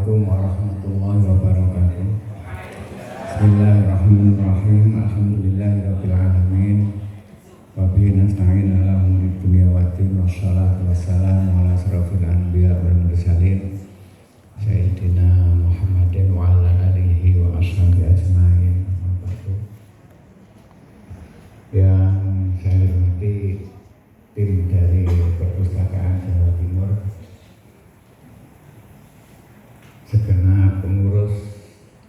Assalamualaikum warahmatullahi wabarakatuh. Bismillahirrahmanirrahim. Alhamdulillahirabbil alamin. Wa bihi nasta'in ala umuri dunya waddin. Wassalatu wassalamu ala asrofil anbiya wal mursalin Sayyidina Muhammadin wa ala alihi wa ashabihi ajma'in. Yang saya hormati tim dari Perpustakaan Jawa Timur, segenap pengurus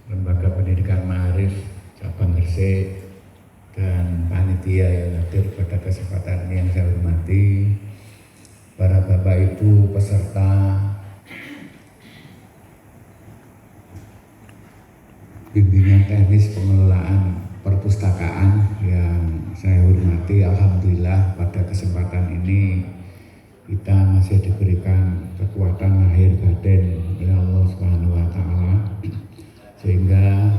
Lembaga Pendidikan Ma'arif Cabang Gresik dan panitia yang hadir pada kesempatan ini yang saya hormati, para bapak ibu peserta bimbingan teknis pengelolaan perpustakaan yang saya hormati. Alhamdulillah pada kesempatan ini kita masih diberikan kekuatan lahir batin oleh Allah Subhanahu wa taala sehingga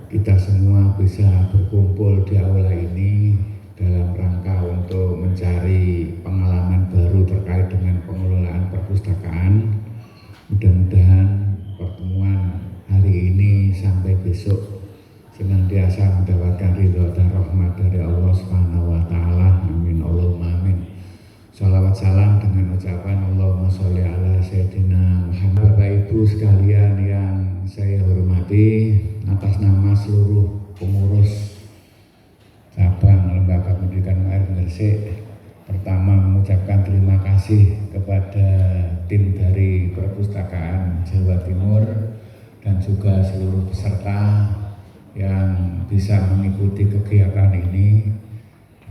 kita semua bisa berkumpul di aula ini dalam rangka untuk mencari pengalaman baru terkait dengan pengelolaan perpustakaan. Mudah-mudahan pertemuan hari ini sampai besok senantiasa mendapatkan ridho dan rahmat dari Allah Subhanahu wa taala. Amin Allahumma amin. Salawat salam dengan ucapan Allahumma sholli ala Sayyidina Muhammad. Bapak Ibu sekalian yang saya hormati, atas nama seluruh pengurus cabang Lembaga Pendidikan Ma'arif Gresik, pertama mengucapkan terima kasih kepada tim dari Perpustakaan Jawa Timur dan juga seluruh peserta yang bisa mengikuti kegiatan ini.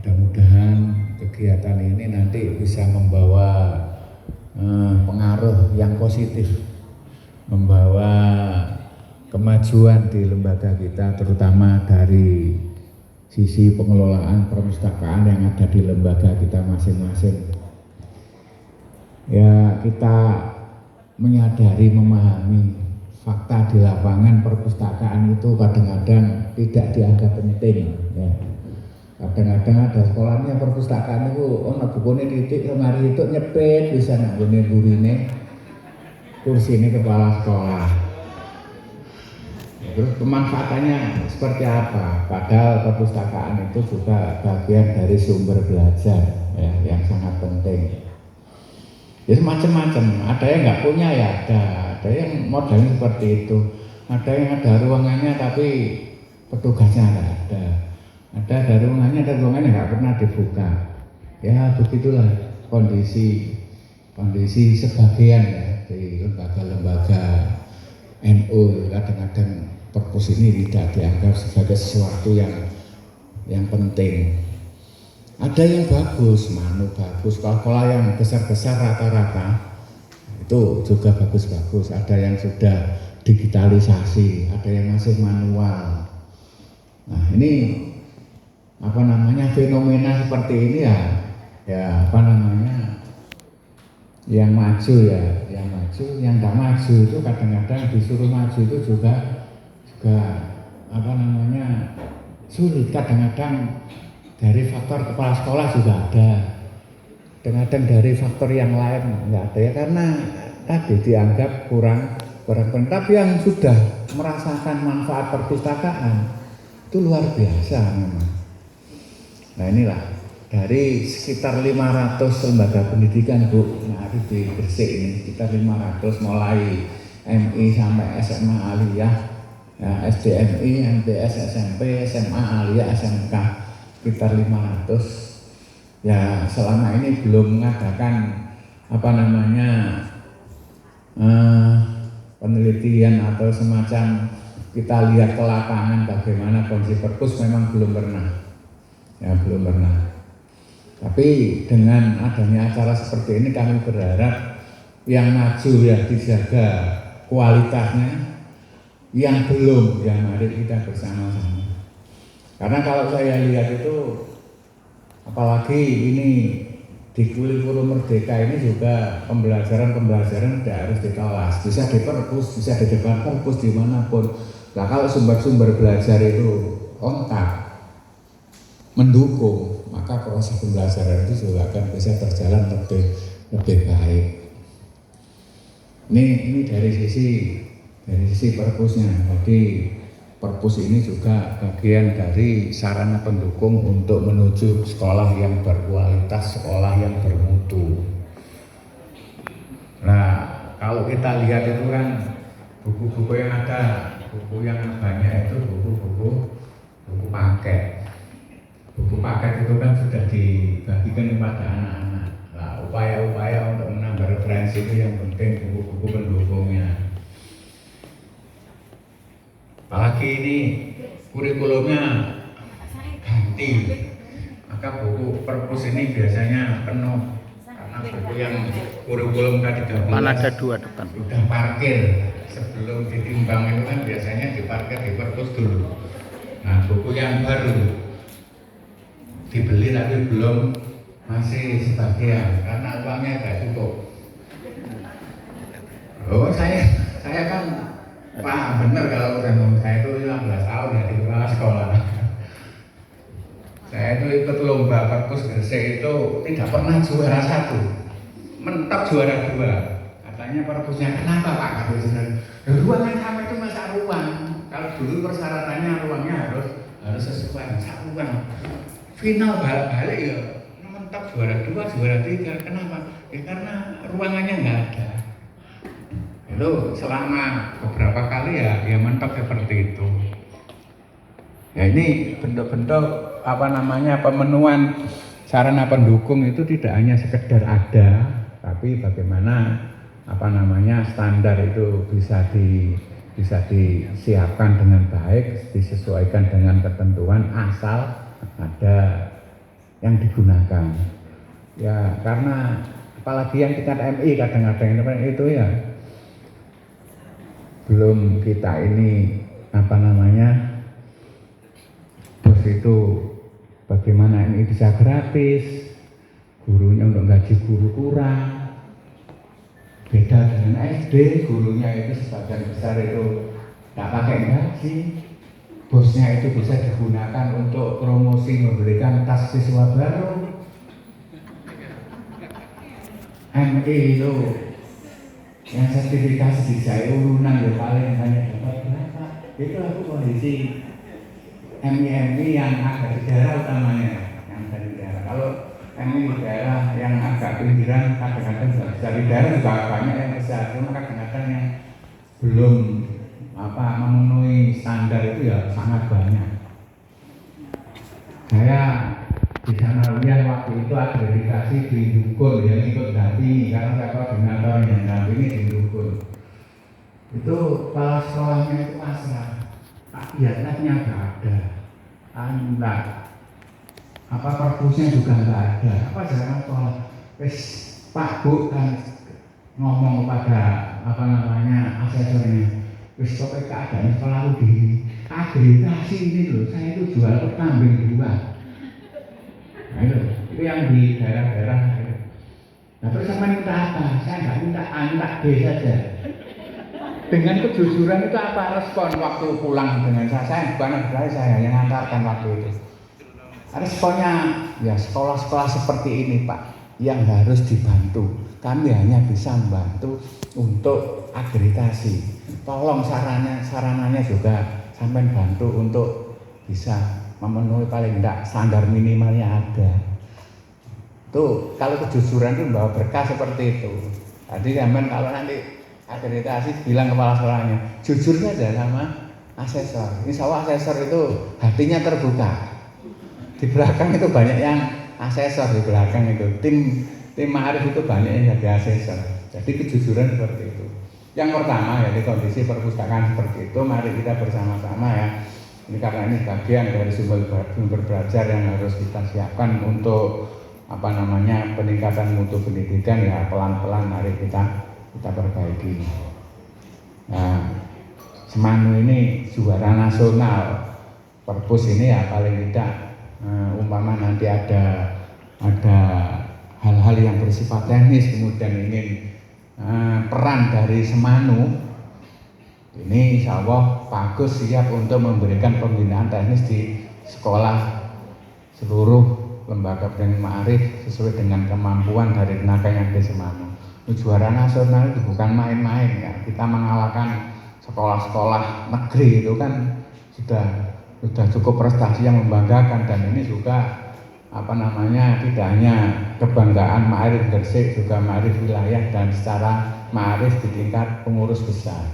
Mudah-mudahan kegiatan ini nanti bisa membawa pengaruh yang positif, membawa kemajuan di lembaga kita, terutama dari sisi pengelolaan perpustakaan yang ada di lembaga kita masing-masing. Ya, kita menyadari, memahami fakta di lapangan perpustakaan itu kadang-kadang tidak dianggap penting. Ya. Kadang-kadang ada sekolahnya perpustakaan itu, bukunya titik, lemari itu nyepit, bisa nanggunin gurine, kursi ini kepala sekolah. Terus pemanfaatannya seperti apa? Padahal perpustakaan itu juga bagian dari sumber belajar ya, yang sangat penting. Ya macam-macam, ada yang nggak punya ya ada yang modelnya seperti itu, ada yang ada ruangannya tapi petugasnya nggak ada ruangannya nggak pernah dibuka. Ya begitulah kondisi sebagian ya di lembaga-lembaga NU. Kadang-kadang perpus ini tidak dianggap sebagai sesuatu yang penting. Ada yang bagus, bagus. Kalau yang besar-besar rata-rata itu juga bagus-bagus. Ada yang sudah digitalisasi, ada yang masih manual. Nah ini fenomena seperti ini yang maju, yang tidak maju itu kadang-kadang disuruh maju itu juga sulit. Kadang-kadang dari faktor kepala sekolah juga ada, kadang-kadang dari faktor yang lain nggak ada ya, karena tadi dianggap kurang. Tapi yang sudah merasakan manfaat perpustakaan itu luar biasa memang. Nah inilah dari sekitar 500 lembaga pendidikan Ma'arif di Gresik ini, sekitar 500 mulai MI sampai SMA Aliyah, ya, SDMI, MTS, SMP, SMA Aliyah, SMK, sekitar 500. Ya selama ini belum mengadakan penelitian atau semacam kita lihat ke lapangan bagaimana kondisi perpus, memang belum pernah. Tapi dengan adanya acara seperti ini kami berharap yang maju ya dijaga kualitasnya, yang belum ya mari kita bersama-sama. Karena kalau saya lihat itu, apalagi ini di Kurikulum Merdeka ini juga pembelajaran tidak harus di kelas, bisa di perpus, bisa di depan perpus dimanapun. Nah kalau sumber-sumber belajar itu lengkap, mendukung, maka proses pembelajaran itu juga akan bisa berjalan lebih baik. Ini dari sisi perpusnya. Jadi perpus ini juga bagian dari sarana pendukung untuk menuju sekolah yang berkualitas, sekolah yang bermutu. Nah, kalau kita lihat itu kan buku-buku yang ada, buku yang banyak itu buku paket. Buku paket itu kan sudah dibagikan kepada anak-anak. Nah, upaya-upaya untuk menambah referensi itu yang penting buku-buku pendukungnya. Apalagi ini kurikulumnya ganti, maka buku perpus ini biasanya penuh karena buku yang kurikulum K13 ada 2 depan udah parkir sebelum ditimbang itu kan biasanya diparkir di perpus dulu. Nah, buku yang baru dibeli tapi belum, masih sebagian karena uangnya tidak cukup. Oh, saya kan paham benar kalau saya itu 15 tahun ya di kepala sekolah. Saya itu ikut lomba perpus Gresik itu tidak pernah juara 1, mentok juara 2. Katanya perpusnya, kenapa Pak? Ruangan kami itu masa ruang. Kalau dulu persyaratannya ruangnya harus sesuai masa ruang. Final balik ya mentok juara 2, juara 3. Kenapa? Ya karena ruangannya nggak ada. Itu selama beberapa kali ya mentok seperti itu. Ya ini bentuk-bentuk pemenuhan sarana pendukung itu tidak hanya sekedar ada, tapi bagaimana standar itu bisa disiapkan dengan baik, disesuaikan dengan ketentuan asal ada yang digunakan. Ya karena apalagi yang tingkat MI kadang-kadang itu ya belum kita ini bos itu bagaimana ini bisa gratis, gurunya untuk gaji guru kurang, beda dengan SD, gurunya itu sebagian besar itu tidak pakai gaji, bosnya itu bisa digunakan untuk promosi memberikan tas siswa baru. MI itu yang sertifikasi dijahit urunan ya paling hanya dapat berapa. Itu aku kondisi MI yang agak di daerah utamanya, yang dari daerah. Kalau MI di daerah yang agak pinggiran kadang-kadang dari daerah juga banyak yang besar, cuma kadang-kadang yang belum memenuhi standar itu ya sangat banyak. Saya di sana lihat waktu itu akreditasi di Dukun yang ikut dampingi karena saya koordinator yang dampingi di Dukun. Itu kepala sekolahnya itu pasrah, Pak biasanya nggak ada, perpusnya juga nggak ada. Jangan sekolah, Pak Bu kan ngomong kepada asesornya, pokoknya keadaan sekolah di akreditasi ini loh, saya itu jual kambing 2. Nah, itu yang di daerah-daerah. Nah terus sama minta apa? Saya nggak minta B saja. Dengan kejujuran itu apa respon waktu pulang dengan saya bukan saya yang antarkan waktu itu. Responnya ya sekolah-sekolah seperti ini Pak yang harus dibantu. Kami hanya bisa membantu untuk akreditasi. Tolong sarananya juga sampai bantu untuk bisa memenuhi paling tidak standar minimalnya ada. Tuh kalau kejujuran itu membawa berkah seperti itu. Tadi sampean kalau nanti akreditasi bilang kepala sekolahnya jujur saja sama asesor. Insya Allah asesor itu hatinya terbuka. Di belakang itu banyak yang asesor, di belakang itu tim ma'arif itu banyak yang jadi asesor. Jadi kejujuran seperti itu. Yang pertama ya di kondisi perpustakaan seperti itu, mari kita bersama-sama ya. Ini karena ini bagian dari sumber belajar yang harus kita siapkan untuk peningkatan mutu pendidikan ya pelan-pelan mari kita perbaiki. Nah, Semanu ini juara nasional perpus ini ya paling tidak umpama nanti ada hal-hal yang bersifat teknis kemudian ingin peran dari Semanu ini insya Allah bagus siap untuk memberikan pembinaan teknis di sekolah seluruh lembaga pendidikan ma'arif sesuai dengan kemampuan dari tenaga yang di Semanu. Juara nasional itu bukan main-main ya. Kita mengalahkan sekolah-sekolah negeri itu kan sudah cukup prestasi yang membanggakan, dan ini juga tidak hanya kebanggaan Ma'arif Gresik, juga Ma'arif wilayah dan secara Ma'arif di tingkat pengurus besar.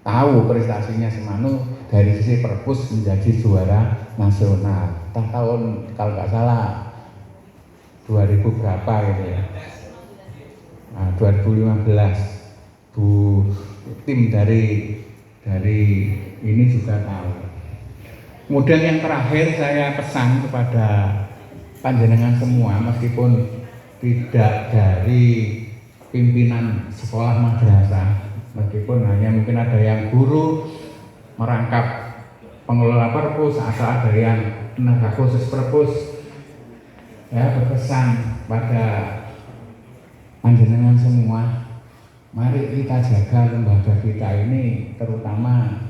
Tahu prestasinya Semanu dari sisi perpus menjadi juara nasional. Tahun kalau nggak salah 2000 berapa gitu ya. Nah, 2015 tim dari ini juga tahu. Kemudian yang terakhir saya pesan kepada panjenengan semua, meskipun tidak dari pimpinan sekolah madrasah, meskipun hanya mungkin ada yang guru merangkap pengelola perpus atau ada yang tenaga khusus perpus, ya berpesan pada panjenengan semua, mari kita jaga lembaga kita ini, terutama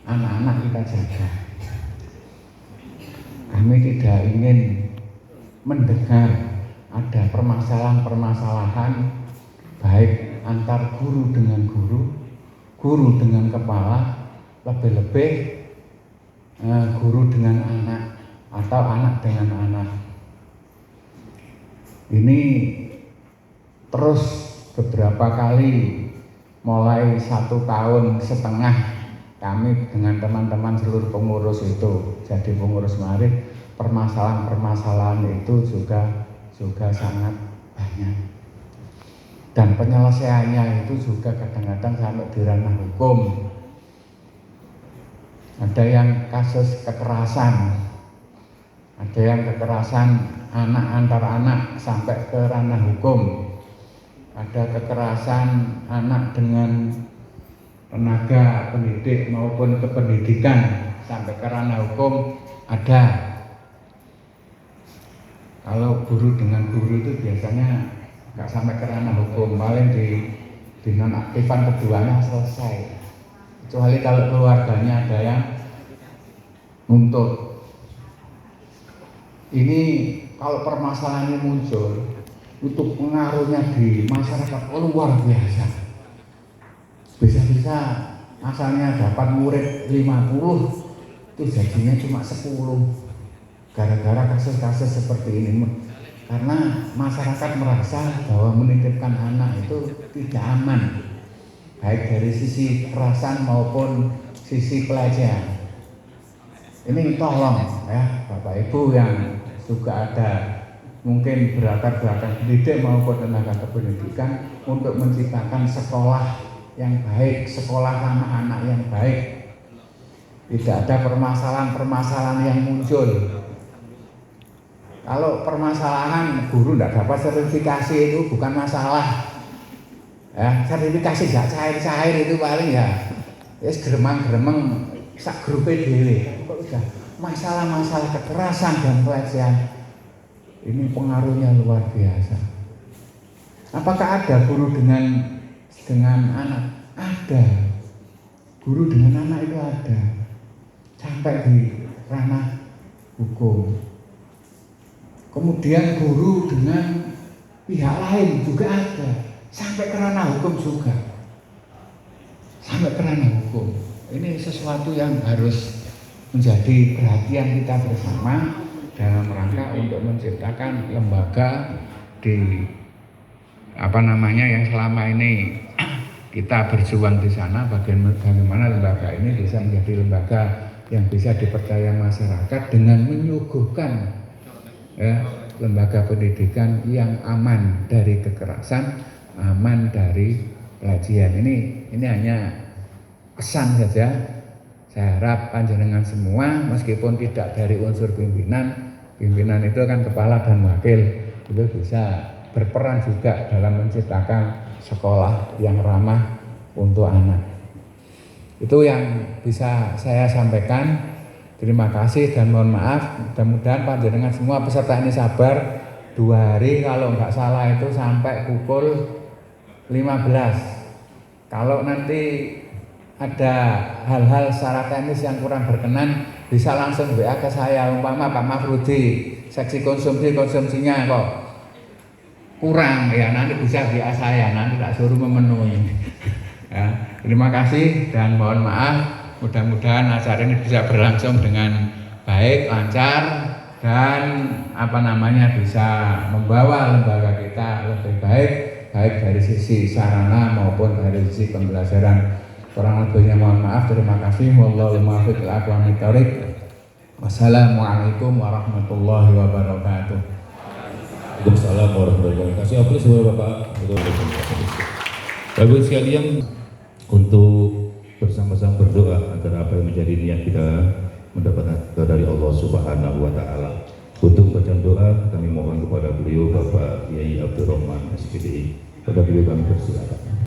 anak-anak kita jaga. Kami tidak ingin mendengar ada permasalahan-permasalahan baik antar guru dengan guru dengan kepala, lebih-lebih guru dengan anak atau anak dengan anak. Ini terus beberapa kali, mulai 1,5 tahun kami dengan teman-teman seluruh pengurus itu jadi pengurus Ma'arif, permasalahan-permasalahan itu juga sangat banyak, dan penyelesaiannya itu juga kadang-kadang sampai di ranah hukum. Ada yang kasus kekerasan, ada yang kekerasan anak antar anak sampai ke ranah hukum, ada kekerasan anak dengan tenaga pendidik maupun kependidikan sampai ke ranah hukum ada. Kalau guru dengan guru itu biasanya nggak sampai ke ranah hukum, paling di nonaktifan keduanya selesai. Kecuali kalau keluarganya ada yang nuntut. Ini kalau permasalahan ini muncul, itu pengaruhnya di masyarakat luar biasa. Bisa-bisa asalnya dapat murid 50, itu jadinya cuma 10. Gara-gara kasus-kasus seperti ini. Karena masyarakat merasa bahwa menitipkan anak itu tidak aman, baik dari sisi kekerasan maupun sisi pelajaran. Ini tolong ya Bapak Ibu yang juga ada mungkin berlatar belakang pendidik maupun tenaga kependidikan, untuk menciptakan sekolah yang baik, sekolah ramah anak yang baik. Tidak ada permasalahan-permasalahan yang muncul. Kalau permasalahan guru tidak dapat sertifikasi itu bukan masalah. Ya, sertifikasi tidak cair-cair itu paling ya geremang-geremeng sak grupe dhewe. Kok udah masalah-masalah kekerasan dan pelecehan ini pengaruhnya luar biasa. Apakah ada guru dengan anak? Ada. Guru dengan anak itu ada. Sampai di ranah hukum. Kemudian guru dengan pihak lain juga ada. Sampai ke ranah hukum juga. Sampai ke ranah hukum. Ini sesuatu yang harus menjadi perhatian kita bersama dalam rangka untuk menciptakan lembaga yang selama ini kita berjuang di sana, bagaimana lembaga ini bisa menjadi lembaga yang bisa dipercaya masyarakat dengan menyuguhkan lembaga pendidikan yang aman dari kekerasan, aman dari pelecehan. Ini hanya pesan saja. Saya harap panjenengan semua, meskipun tidak dari unsur pimpinan itu kan kepala dan wakil, itu bisa berperan juga dalam menciptakan sekolah yang ramah untuk anak. Itu yang bisa saya sampaikan. Terima kasih dan mohon maaf. Mudah-mudahan panjenengan semua peserta ini sabar 2 hari, kalau nggak salah itu sampai pukul 15. Kalau nanti ada hal-hal secara teknis yang kurang berkenan, bisa langsung WA ke saya, umpama Pak Mafrudi, seksi konsumsinya kok kurang ya, nanti bisa biasa saya, nanti tak suruh memenuhi. Ya, terima kasih dan mohon maaf. Mudah-mudahan acara ini bisa berlangsung dengan baik, lancar, dan bisa membawa lembaga kita lebih baik, baik dari sisi sarana maupun dari sisi pembelajaran. Kurang lebihnya mohon maaf. Terima kasih. Wallahu muwaffiq ila aqwamit thoriq. Wassalamualaikum warahmatullahi wabarakatuh. Waalaikumsalam warahmatullahi wabarakatuh. Kasih aplaus kepada Bapak. Bapak Ibu sekalian, untuk bersama-sama berdoa agar apa yang menjadi niat kita mendapatkan dari Allah Subhanahu wa taala. Untuk bacaan doa kami mohon kepada beliau Bapak Kiai Abdurrahman SPD. Pada beliau kami persilakan.